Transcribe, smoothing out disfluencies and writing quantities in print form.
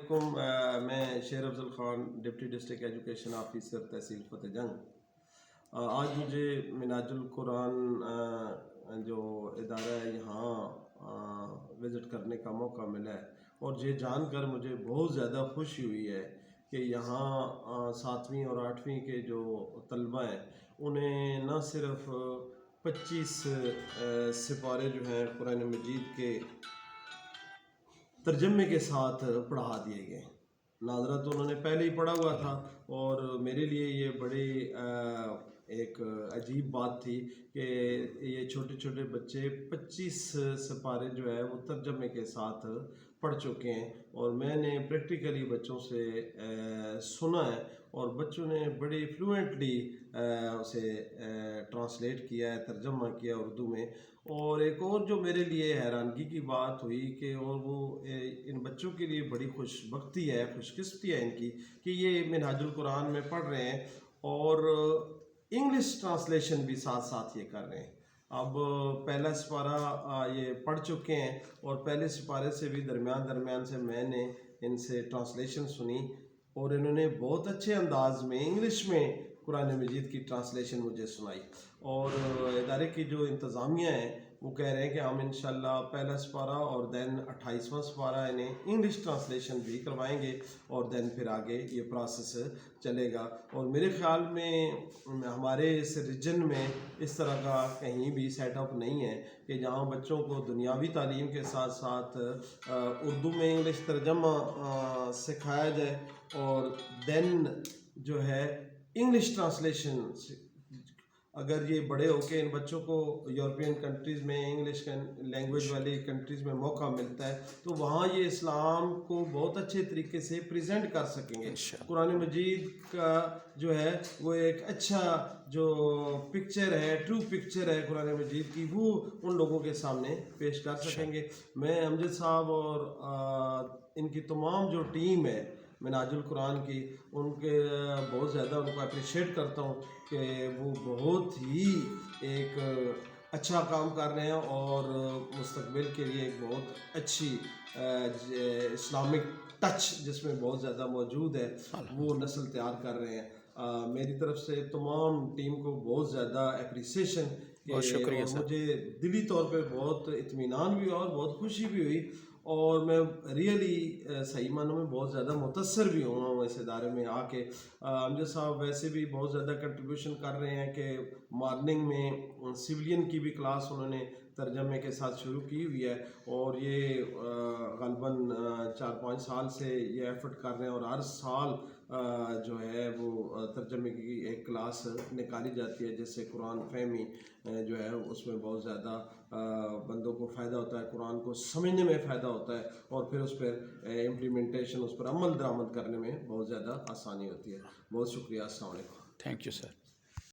علیکم، میں Sher Afzal Khan, deputy district education officer Tehsil Fateh Jang. آج مجھے مناج القرآن جو ادارہ ہے یہاں وزٹ کرنے کا موقع ملا ہے، اور یہ جان کر مجھے بہت زیادہ خوشی ہوئی ہے کہ یہاں 7ویں اور 8ویں کے جو طلبہ ہیں انہیں نہ صرف 25 سپارے جو ہیں قرآن مجید کے ترجمے کے ساتھ پڑھا دیے گئے۔ ناظرہ تو انہوں نے پہلے ہی پڑھا ہوا تھا، اور میرے لیے یہ بڑی ایک عجیب بات تھی کہ یہ چھوٹے چھوٹے بچے 25 سپارے جو ہے وہ ترجمے کے ساتھ پڑھ چکے ہیں، اور میں نے پریکٹیکلی بچوں سے سنا ہے، اور بچوں نے بڑی فلوئنٹلی اسے ٹرانسلیٹ کیا ہے، ترجمہ کیا اردو میں۔ اور ایک اور جو میرے لیے حیرانگی کی بات ہوئی کہ اور وہ ان بچوں کے لیے بڑی خوش بختی ہے، خوش قسمتی ہے ان کی کہ یہ منہاج القرآن میں پڑھ رہے ہیں، اور انگلش ٹرانسلیشن بھی ساتھ ساتھ یہ کر رہے ہیں۔ اب پہلا سپارہ یہ پڑھ چکے ہیں، اور پہلے سپارے سے بھی درمیان سے میں نے ان سے ٹرانسلیشن سنی، اور انہوں نے بہت اچھے انداز میں انگلش میں قرآن مجید کی ٹرانسلیشن مجھے سنائی۔ اور ادارے کی جو انتظامیہ ہیں وہ کہہ رہے ہیں کہ ہم انشاءاللہ پہلا سپارہ اور دین 28واں سپارہ انہیں انگلش ٹرانسلیشن بھی کروائیں گے، اور دین پھر آگے یہ پروسیس چلے گا۔ اور میرے خیال میں ہمارے اس ریجن میں اس طرح کا کہیں بھی سیٹ اپ نہیں ہے کہ جہاں بچوں کو دنیاوی تعلیم کے ساتھ ساتھ اردو میں انگلش ترجمہ سکھایا جائے، اور دین جو ہے انگلش ٹرانسلیشن۔ اگر یہ بڑے ہو کے ان بچوں کو یورپین کنٹریز میں انگلش لینگویج والی کنٹریز میں موقع ملتا ہے تو وہاں یہ اسلام کو بہت اچھے طریقے سے پریزنٹ کر سکیں گے۔ قرآن مجید کا جو ہے وہ ایک اچھا جو پکچر ہے، ٹرو پکچر ہے قرآن مجید کی، وہ ان لوگوں کے سامنے پیش کر سکیں گے۔ میں امجد صاحب اور ان کی تمام جو ٹیم ہے مناج القرآن کی، ان کے بہت زیادہ ان کو اپریشیٹ کرتا ہوں کہ وہ بہت ہی ایک اچھا کام کر رہے ہیں، اور مستقبل کے لیے ایک بہت اچھی اسلامک ٹچ جس میں بہت زیادہ موجود ہے وہ نسل تیار کر رہے ہیں۔ میری طرف سے تمام ٹیم کو بہت زیادہ اپریسیشن، بہت شکریہ سر۔ مجھے دلی طور پہ بہت اطمینان بھی ہوا اور بہت خوشی بھی ہوئی، اور میں ریئلی صحیح معنوں میں بہت زیادہ متاثر بھی ہوا ہوں اس ادارے میں آ کے۔ امجد صاحب ویسے بھی بہت زیادہ کنٹریبیوشن کر رہے ہیں کہ مارننگ میں سویلین کی بھی کلاس انہوں نے ترجمے کے ساتھ شروع کی ہوئی ہے، اور یہ غالباً 4-5 سال سے یہ ایفرٹ کر رہے ہیں، اور ہر سال جو ہے وہ ترجمے کی ایک کلاس نکالی جاتی ہے، جس سے قرآن فہمی جو ہے اس میں بہت زیادہ بندوں کو فائدہ ہوتا ہے، قرآن کو سمجھنے میں فائدہ ہوتا ہے، اور پھر اس پر امپلیمنٹیشن، اس پر عمل درآمد کرنے میں بہت زیادہ آسانی ہوتی ہے۔ بہت شکریہ، السلام علیکم۔ Thank you sir.